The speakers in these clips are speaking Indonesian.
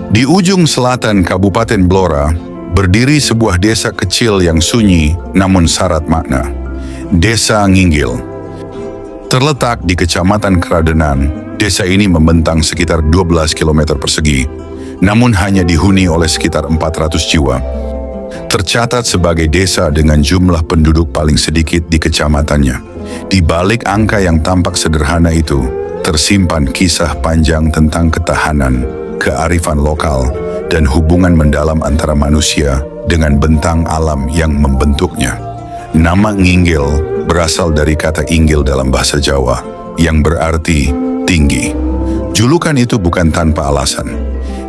Di ujung selatan Kabupaten Blora, berdiri sebuah desa kecil yang sunyi namun syarat makna. Desa Nginggil. Terletak di Kecamatan Keradenan, desa ini membentang sekitar 12 km persegi, namun hanya dihuni oleh sekitar 400 jiwa. Tercatat sebagai desa dengan jumlah penduduk paling sedikit di kecamatannya. Di balik angka yang tampak sederhana itu, tersimpan kisah panjang tentang ketahanan, kearifan lokal, dan hubungan mendalam antara manusia dengan bentang alam yang membentuknya. Nama Nginggil berasal dari kata inggil dalam bahasa Jawa, yang berarti tinggi. Julukan itu bukan tanpa alasan.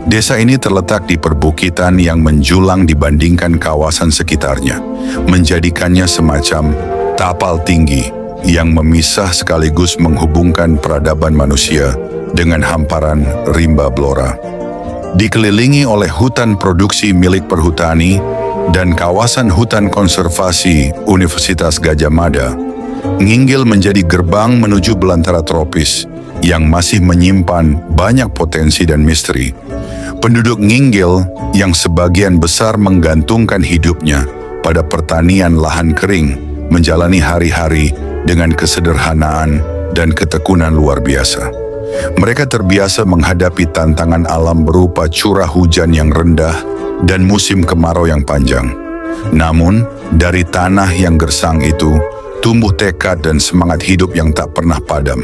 Desa ini terletak di perbukitan yang menjulang dibandingkan kawasan sekitarnya, menjadikannya semacam tapal tinggi yang memisah sekaligus menghubungkan peradaban manusia dengan hamparan rimba Blora. Dikelilingi oleh hutan produksi milik perhutani dan kawasan hutan konservasi Universitas Gadjah Mada, Nginggil menjadi gerbang menuju belantara tropis yang masih menyimpan banyak potensi dan misteri. Penduduk Nginggil yang sebagian besar menggantungkan hidupnya pada pertanian lahan kering menjalani hari-hari dengan kesederhanaan dan ketekunan luar biasa. Mereka terbiasa menghadapi tantangan alam berupa curah hujan yang rendah dan musim kemarau yang panjang. Namun, dari tanah yang gersang itu, tumbuh tekad dan semangat hidup yang tak pernah padam.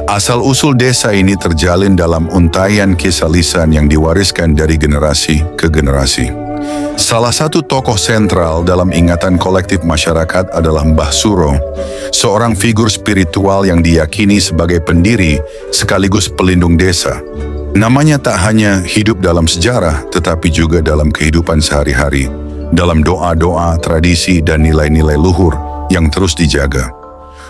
Asal-usul desa ini terjalin dalam untaian kisah lisan yang diwariskan dari generasi ke generasi. Salah satu tokoh sentral dalam ingatan kolektif masyarakat adalah Mbah Suro, seorang figur spiritual yang diyakini sebagai pendiri sekaligus pelindung desa. Namanya tak hanya hidup dalam sejarah, tetapi juga dalam kehidupan sehari-hari, dalam doa-doa, tradisi, dan nilai-nilai luhur yang terus dijaga.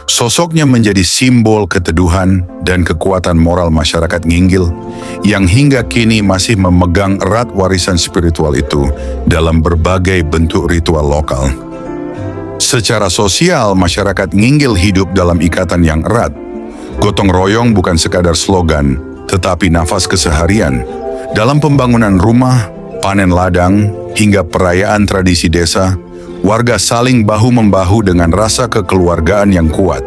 Sosoknya menjadi simbol keteduhan dan kekuatan moral masyarakat Nginggil yang hingga kini masih memegang erat warisan spiritual itu dalam berbagai bentuk ritual lokal. Secara sosial, masyarakat Nginggil hidup dalam ikatan yang erat. Gotong royong bukan sekadar slogan, tetapi nafas keseharian. Dalam pembangunan rumah, panen ladang, hingga perayaan tradisi desa, warga saling bahu-membahu dengan rasa kekeluargaan yang kuat.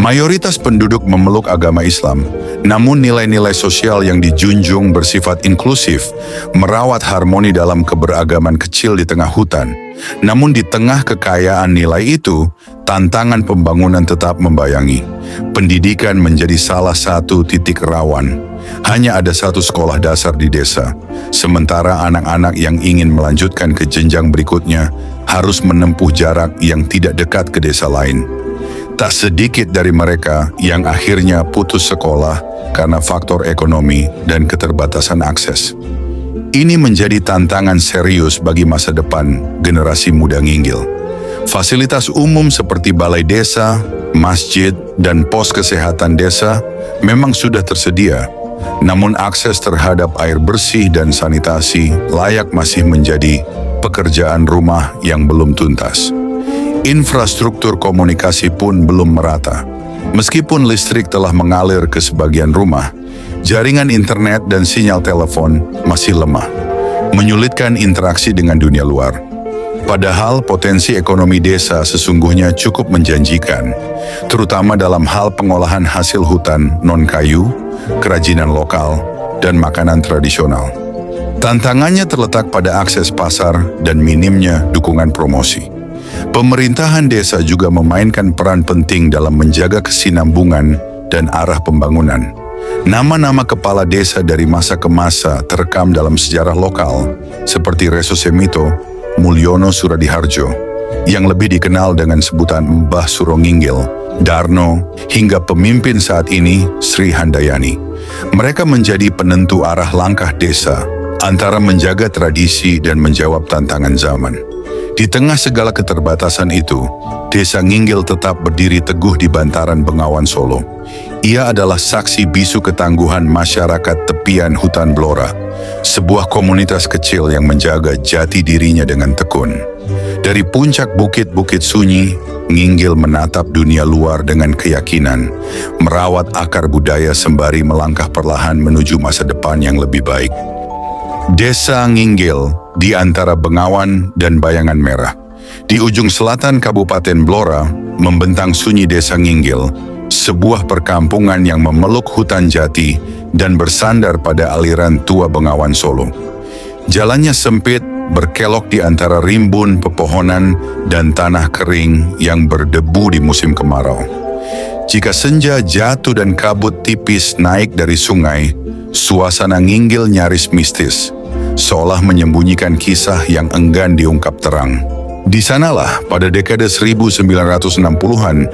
Mayoritas penduduk memeluk agama Islam, namun nilai-nilai sosial yang dijunjung bersifat inklusif, merawat harmoni dalam keberagaman kecil di tengah hutan. Namun di tengah kekayaan nilai itu, tantangan pembangunan tetap membayangi. Pendidikan menjadi salah satu titik rawan. Hanya ada satu sekolah dasar di desa, sementara anak-anak yang ingin melanjutkan ke jenjang berikutnya harus menempuh jarak yang tidak dekat ke desa lain. Tak sedikit dari mereka yang akhirnya putus sekolah karena faktor ekonomi dan keterbatasan akses. Ini menjadi tantangan serius bagi masa depan generasi muda Nginggil. Fasilitas umum seperti balai desa, masjid, dan pos kesehatan desa memang sudah tersedia, namun akses terhadap air bersih dan sanitasi layak masih menjadi pekerjaan rumah yang belum tuntas. Infrastruktur komunikasi pun belum merata. Meskipun listrik telah mengalir ke sebagian rumah, jaringan internet dan sinyal telepon masih lemah, menyulitkan interaksi dengan dunia luar. Padahal potensi ekonomi desa sesungguhnya cukup menjanjikan, terutama dalam hal pengolahan hasil hutan non-kayu, kerajinan lokal, dan makanan tradisional. Tantangannya terletak pada akses pasar dan minimnya dukungan promosi. Pemerintahan desa juga memainkan peran penting dalam menjaga kesinambungan dan arah pembangunan. Nama-nama kepala desa dari masa ke masa terekam dalam sejarah lokal, seperti Reso Semito, Mulyono Suradiharjo, yang lebih dikenal dengan sebutan Mbah Suro Nginggil, Darno, hingga pemimpin saat ini, Sri Handayani. Mereka menjadi penentu arah langkah desa, antara menjaga tradisi dan menjawab tantangan zaman. Di tengah segala keterbatasan itu, Desa Nginggil tetap berdiri teguh di bantaran Bengawan Solo. Ia adalah saksi bisu ketangguhan masyarakat tepian hutan Blora, sebuah komunitas kecil yang menjaga jati dirinya dengan tekun. Dari puncak bukit-bukit sunyi, Nginggil menatap dunia luar dengan keyakinan, merawat akar budaya sembari melangkah perlahan menuju masa depan yang lebih baik. Desa Nginggil di antara Bengawan dan Bayangan Merah. Di ujung selatan Kabupaten Blora, membentang sunyi Desa Nginggil, sebuah perkampungan yang memeluk hutan jati dan bersandar pada aliran Tua Bengawan Solo. Jalannya sempit, berkelok di antara rimbun pepohonan dan tanah kering yang berdebu di musim kemarau. Jika senja jatuh dan kabut tipis naik dari sungai, suasana Nginggil nyaris mistis, seolah menyembunyikan kisah yang enggan diungkap terang. Di sanalah pada dekade 1960-an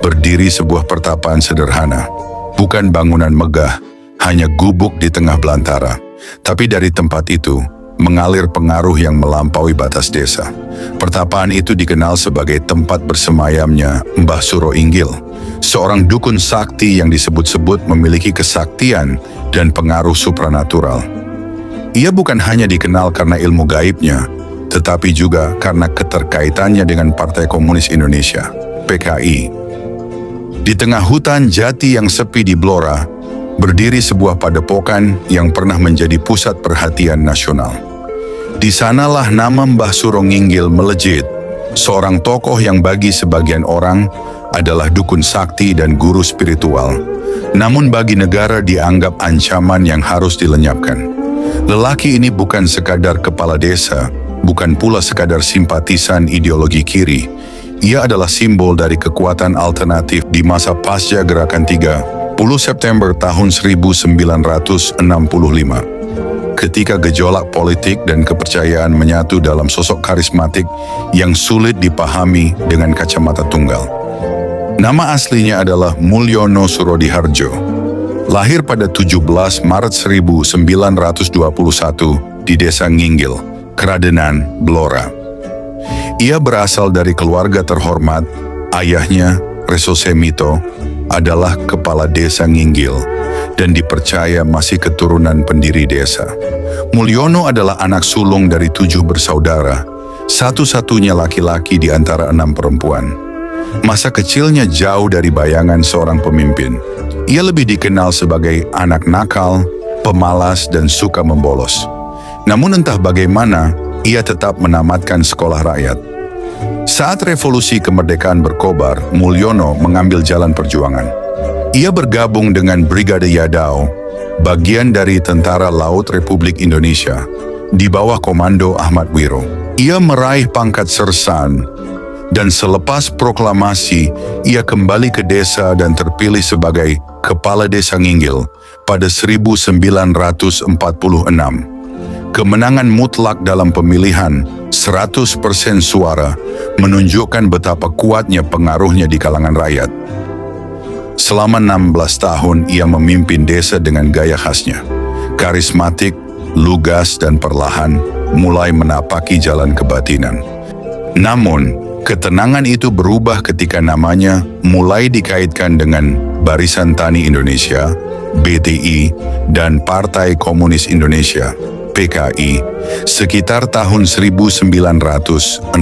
berdiri sebuah pertapaan sederhana, bukan bangunan megah, hanya gubuk di tengah belantara. Tapi dari tempat itu mengalir pengaruh yang melampaui batas desa. Pertapaan itu dikenal sebagai tempat bersemayamnya Mbah Suro Inggil, seorang dukun sakti yang disebut-sebut memiliki kesaktian dan pengaruh supranatural. Ia bukan hanya dikenal karena ilmu gaibnya, tetapi juga karena keterkaitannya dengan Partai Komunis Indonesia, PKI. Di tengah hutan jati yang sepi di Blora, berdiri sebuah padepokan yang pernah menjadi pusat perhatian nasional. Di sanalah nama Mbah Suro Nginggil melejit, seorang tokoh yang bagi sebagian orang adalah dukun sakti dan guru spiritual, namun bagi negara dianggap ancaman yang harus dilenyapkan. Lelaki ini bukan sekadar kepala desa, bukan pula sekadar simpatisan ideologi kiri. Ia adalah simbol dari kekuatan alternatif di masa pasca Gerakan 30 September tahun 1965. Ketika gejolak politik dan kepercayaan menyatu dalam sosok karismatik yang sulit dipahami dengan kacamata tunggal. Nama aslinya adalah Mulyono Surodiharjo. Lahir pada 17 Maret 1921 di Desa Nginggil, Kradenan, Blora. Ia berasal dari keluarga terhormat. Ayahnya, Reso Semito, adalah kepala desa Nginggil dan dipercaya masih keturunan pendiri desa. Mulyono adalah anak sulung dari 7 bersaudara, satu-satunya laki-laki di antara 6 perempuan. Masa kecilnya jauh dari bayangan seorang pemimpin. Ia lebih dikenal sebagai anak nakal, pemalas, dan suka membolos. Namun entah bagaimana, ia tetap menamatkan sekolah rakyat. Saat revolusi kemerdekaan berkobar, Mulyono mengambil jalan perjuangan. Ia bergabung dengan Brigade Yadao, bagian dari Tentara Laut Republik Indonesia, di bawah komando Ahmad Wiro. Ia meraih pangkat sersan, dan selepas proklamasi, ia kembali ke desa dan terpilih sebagai Kepala Desa Nginggil pada 1946. Kemenangan mutlak dalam pemilihan 100% suara menunjukkan betapa kuatnya pengaruhnya di kalangan rakyat. Selama 16 tahun ia memimpin desa dengan gaya khasnya. Karismatik, lugas dan perlahan mulai menapaki jalan kebatinan. Namun, ketenangan itu berubah ketika namanya mulai dikaitkan dengan Barisan Tani Indonesia, BTI, dan Partai Komunis Indonesia, PKI, sekitar tahun 1960.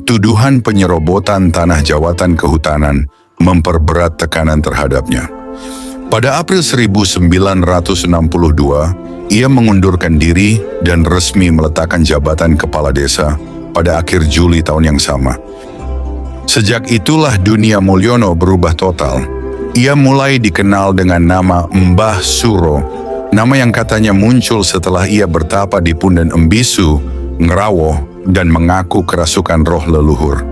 Tuduhan penyerobotan tanah jawatan kehutanan memperberat tekanan terhadapnya. Pada April 1962, ia mengundurkan diri dan resmi meletakkan jabatan kepala desa pada akhir Juli tahun yang sama. Sejak itulah dunia Mulyono berubah total. Ia mulai dikenal dengan nama Mbah Suro, nama yang katanya muncul setelah ia bertapa di Punden Embisu, Ngerawoh, dan mengaku kerasukan roh leluhur.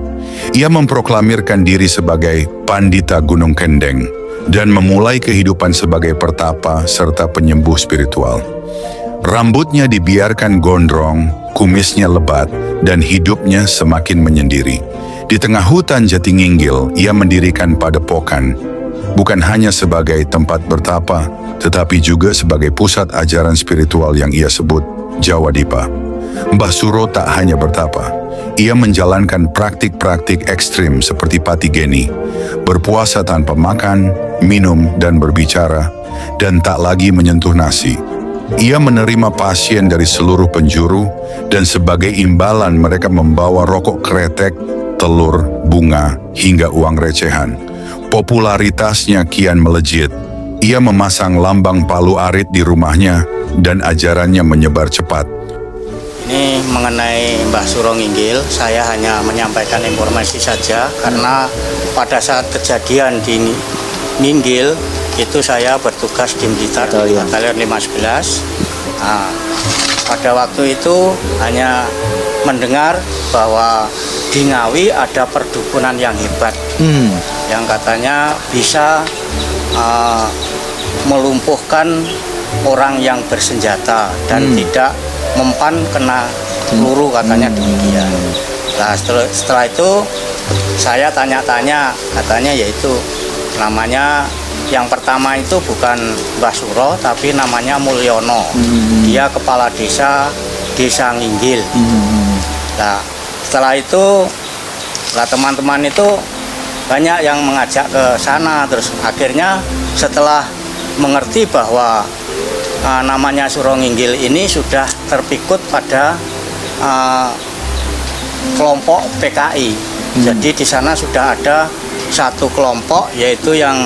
Ia memproklamirkan diri sebagai Pandita Gunung Kendeng dan memulai kehidupan sebagai pertapa serta penyembuh spiritual. Rambutnya dibiarkan gondrong, kumisnya lebat, dan hidupnya semakin menyendiri. Di tengah hutan Jati Nginggil, ia mendirikan padepokan, bukan hanya sebagai tempat bertapa, tetapi juga sebagai pusat ajaran spiritual yang ia sebut Jawa Dipa. Mbah Suro tak hanya bertapa, ia menjalankan praktik-praktik ekstrim seperti patigeni, berpuasa tanpa makan, minum, dan berbicara, dan tak lagi menyentuh nasi. Ia menerima pasien dari seluruh penjuru, dan sebagai imbalan mereka membawa rokok kretek, telur, bunga, hingga uang recehan. Popularitasnya kian melejit, Ia memasang lambang palu arit di rumahnya dan ajarannya menyebar cepat. Ini mengenai Mbah Suro Nginggil, saya hanya menyampaikan informasi saja karena pada saat kejadian di Nginggil itu saya bertugas di Blitar di Batalion 511. Nah, pada waktu itu hanya mendengar bahwa di Ngawi ada perdukunan yang hebat yang katanya bisa melumpuhkan orang yang bersenjata dan tidak mempan kena peluru, katanya demikian. Nah, setelah itu saya tanya-tanya, katanya yaitu namanya yang pertama itu bukan Mbah Suro tapi namanya Mulyono. Dia kepala desa Nginggil. Nah, setelah itu teman-teman itu banyak yang mengajak ke sana, terus akhirnya setelah mengerti bahwa namanya Suro Nginggil ini sudah terpikut pada kelompok PKI. Jadi di sana sudah ada satu kelompok yaitu yang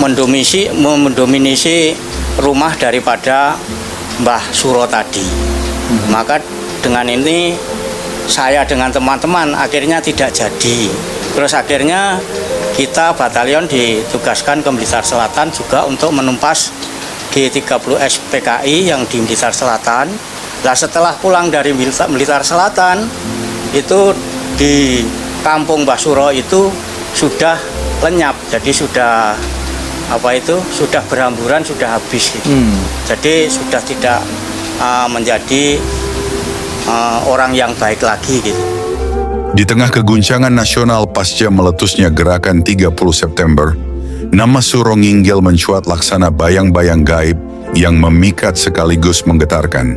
mendominasi rumah daripada Mbah Suro tadi. Maka dengan ini saya dengan teman-teman akhirnya tidak jadi. Terus akhirnya kita batalion ditugaskan ke Blitar Selatan juga untuk menumpas G30S PKI yang di Blitar Selatan. Nah, setelah pulang dari Blitar Selatan itu di kampung Mbah Suro itu sudah lenyap, jadi sudah sudah berhamburan, sudah habis gitu. Jadi sudah tidak menjadi orang yang baik lagi gitu. Di tengah keguncangan nasional pasca meletusnya gerakan 30 September, nama Suro Nginggil mencuat laksana bayang-bayang gaib yang memikat sekaligus menggetarkan.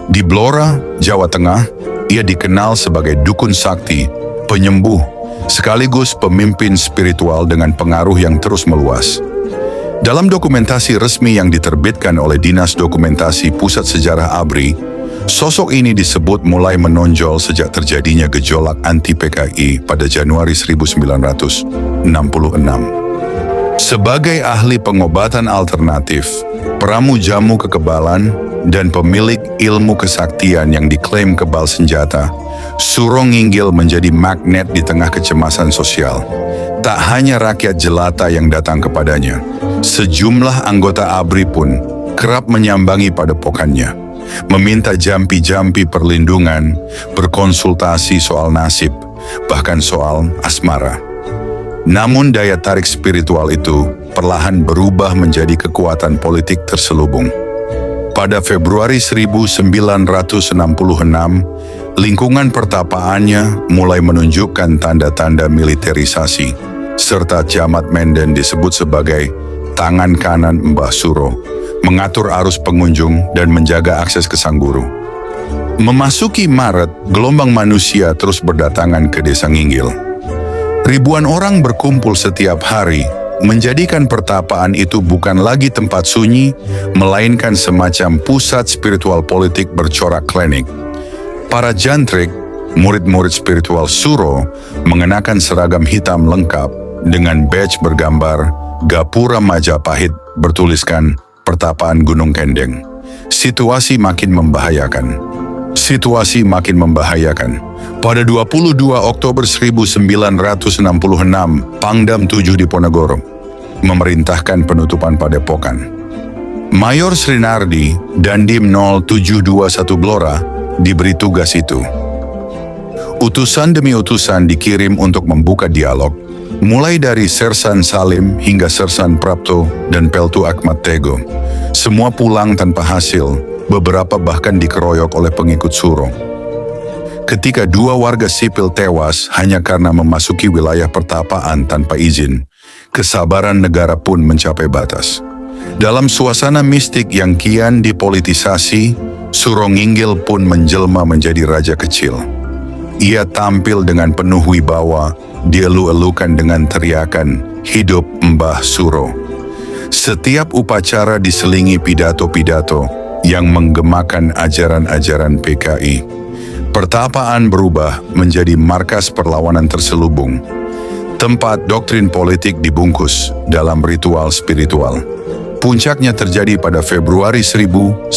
Di Blora, Jawa Tengah, ia dikenal sebagai dukun sakti, penyembuh, sekaligus pemimpin spiritual dengan pengaruh yang terus meluas. Dalam dokumentasi resmi yang diterbitkan oleh Dinas Dokumentasi Pusat Sejarah ABRI, sosok ini disebut mulai menonjol sejak terjadinya gejolak anti-PKI pada Januari 1966. Sebagai ahli pengobatan alternatif, peramu jamu kekebalan, dan pemilik ilmu kesaktian yang diklaim kebal senjata, Suro Nginggil menjadi magnet di tengah kecemasan sosial. Tak hanya rakyat jelata yang datang kepadanya, sejumlah anggota ABRI pun kerap menyambangi padepokannya, meminta jampi-jampi perlindungan, berkonsultasi soal nasib, bahkan soal asmara. Namun daya tarik spiritual itu perlahan berubah menjadi kekuatan politik terselubung. Pada Februari 1966, lingkungan pertapaannya mulai menunjukkan tanda-tanda militerisasi, serta Camat Menden disebut sebagai tangan kanan Mbah Suro, mengatur arus pengunjung dan menjaga akses ke sang guru. Memasuki Maret, gelombang manusia terus berdatangan ke Desa Nginggil. Ribuan orang berkumpul setiap hari, menjadikan pertapaan itu bukan lagi tempat sunyi, melainkan semacam pusat spiritual politik bercorak klinik. Para jantrik, murid-murid spiritual Suro, mengenakan seragam hitam lengkap dengan badge bergambar Gapura Majapahit bertuliskan Pertapaan Gunung Kendeng. Situasi makin membahayakan. Pada 22 Oktober 1966, Pangdam 7 Diponegoro memerintahkan penutupan padepokan. Mayor Srinardi dan Dim 0721 Blora diberi tugas itu. Utusan demi utusan dikirim untuk membuka dialog, mulai dari Sersan Salim hingga Sersan Prapto dan Peltu Ahmad Tego. Semua pulang tanpa hasil, beberapa bahkan dikeroyok oleh pengikut Suro. Ketika 2 warga sipil tewas hanya karena memasuki wilayah pertapaan tanpa izin, kesabaran negara pun mencapai batas. Dalam suasana mistik yang kian dipolitisasi, Suro Nginggil pun menjelma menjadi raja kecil. Ia tampil dengan penuh wibawa, dielu-elukan dengan teriakan, "Hidup Mbah Suro." Setiap upacara diselingi pidato-pidato yang menggemakan ajaran-ajaran PKI. Pertapaan berubah menjadi markas perlawanan terselubung. tempat doktrin politik dibungkus dalam ritual spiritual. Puncaknya terjadi pada Februari 1967.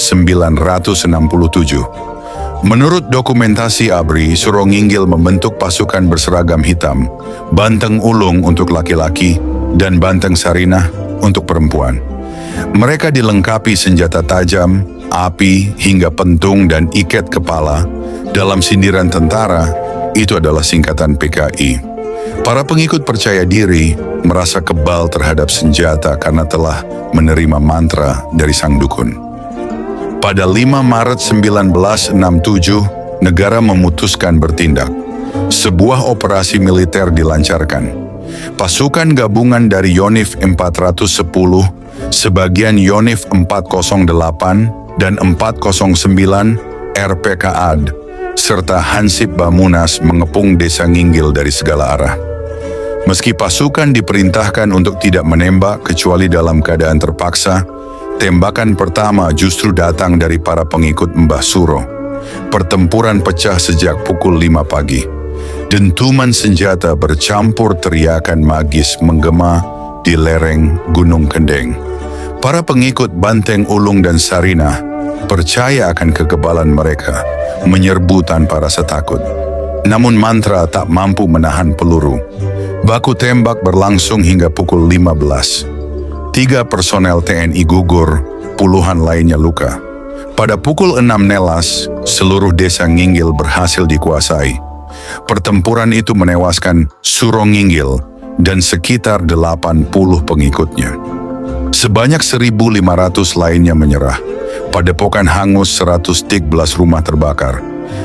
Menurut dokumentasi ABRI, Suro Nginggil membentuk pasukan berseragam hitam, banteng ulung untuk laki-laki, dan banteng sarinah untuk perempuan. Mereka dilengkapi senjata tajam, api, hingga pentung dan iket kepala. Dalam sindiran tentara, itu adalah singkatan PKI. Para pengikut percaya diri merasa kebal terhadap senjata karena telah menerima mantra dari sang dukun. Pada 5 Maret 1967, negara memutuskan bertindak. Sebuah operasi militer dilancarkan. Pasukan gabungan dari Yonif 410, sebagian Yonif 408 dan 409 RPKAD, serta Hansip Bamunas mengepung desa Nginggil dari segala arah. Meski pasukan diperintahkan untuk tidak menembak kecuali dalam keadaan terpaksa, tembakan pertama justru datang dari para pengikut Mbah Suro. Pertempuran pecah sejak pukul 5 pagi. Dentuman senjata bercampur teriakan magis menggema di lereng Gunung Kendeng. Para pengikut Banteng Ulung dan Sarinah percaya akan kekebalan mereka, menyerbu tanpa rasa takut. Namun mantra tak mampu menahan peluru. Baku tembak berlangsung hingga pukul 15. 3 personel TNI gugur, puluhan lainnya luka. Pada pukul 6 nelas, seluruh desa Nginggil berhasil dikuasai. Pertempuran itu menewaskan Suro Nginggil dan sekitar 80 pengikutnya. Sebanyak 1.500 lainnya menyerah. Padepokan hangus, 113 rumah terbakar.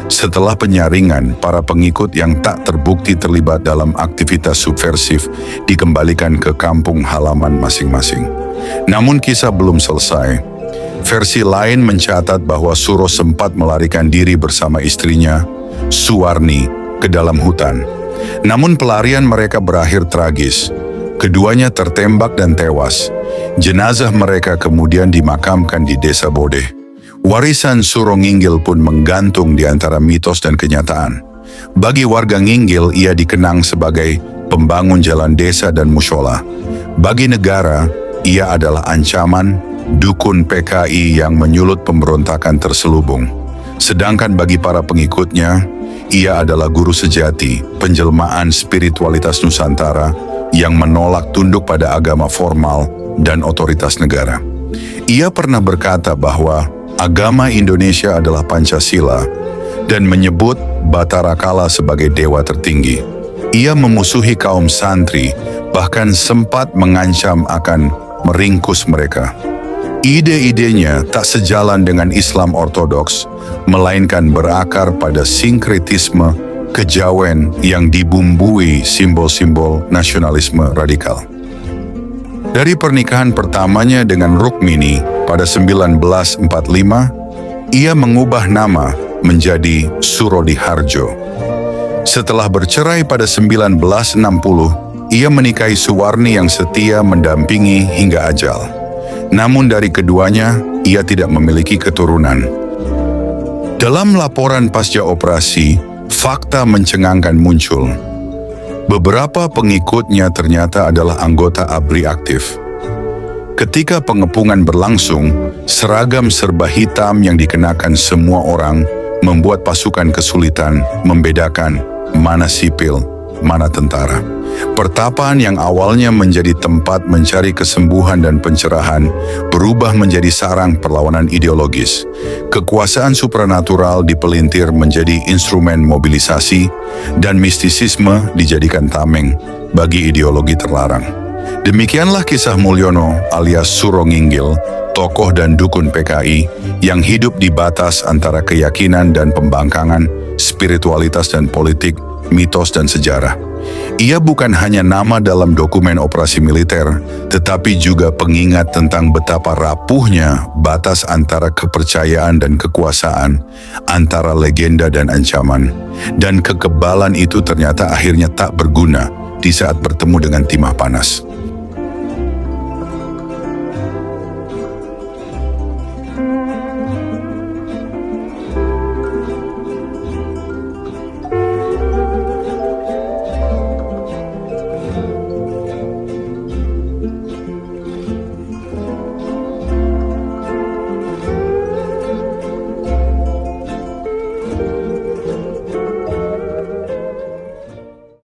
Setelah penyaringan, para pengikut yang tak terbukti terlibat dalam aktivitas subversif dikembalikan ke kampung halaman masing-masing. Namun kisah belum selesai. Versi lain mencatat bahwa Suro sempat melarikan diri bersama istrinya, Suwarni, ke dalam hutan. Namun pelarian mereka berakhir tragis. Keduanya tertembak dan tewas. Jenazah mereka kemudian dimakamkan di Desa Bodeh. Warisan Suro Nginggil pun menggantung di antara mitos dan kenyataan. Bagi warga Nginggil, ia dikenang sebagai pembangun jalan desa dan mushola. Bagi negara, ia adalah ancaman dukun PKI yang menyulut pemberontakan terselubung. Sedangkan bagi para pengikutnya, ia adalah guru sejati, penjelmaan spiritualitas Nusantara yang menolak tunduk pada agama formal dan otoritas negara. Ia pernah berkata bahwa agama Indonesia adalah Pancasila dan menyebut Batara Kala sebagai dewa tertinggi. Ia memusuhi kaum santri, bahkan sempat mengancam akan meringkus mereka. Ide-idenya tak sejalan dengan Islam Ortodoks, melainkan berakar pada sinkretisme kejawen yang dibumbui simbol-simbol nasionalisme radikal. Dari pernikahan pertamanya dengan Rukmini pada 1945, ia mengubah nama menjadi Surodiharjo. Setelah bercerai pada 1960, ia menikahi Suwarni yang setia mendampingi hingga ajal. Namun dari keduanya, ia tidak memiliki keturunan. Dalam laporan pasca operasi, fakta mencengangkan muncul. Beberapa pengikutnya ternyata adalah anggota ABRI aktif. Ketika pengepungan berlangsung, seragam serba hitam yang dikenakan semua orang membuat pasukan kesulitan membedakan mana sipil, mana tentara. Pertapaan yang awalnya menjadi tempat mencari kesembuhan dan pencerahan berubah menjadi sarang perlawanan ideologis. Kekuasaan supranatural dipelintir menjadi instrumen mobilisasi dan mistisisme dijadikan tameng bagi ideologi terlarang. Demikianlah kisah Mulyono alias Suro Nginggil, tokoh dan dukun PKI yang hidup di batas antara keyakinan dan pembangkangan, spiritualitas dan politik, mitos dan sejarah. Ia bukan hanya nama dalam dokumen operasi militer, tetapi juga pengingat tentang betapa rapuhnya batas antara kepercayaan dan kekuasaan, antara legenda dan ancaman. Dan kekebalan itu ternyata akhirnya tak berguna di saat bertemu dengan timah panas.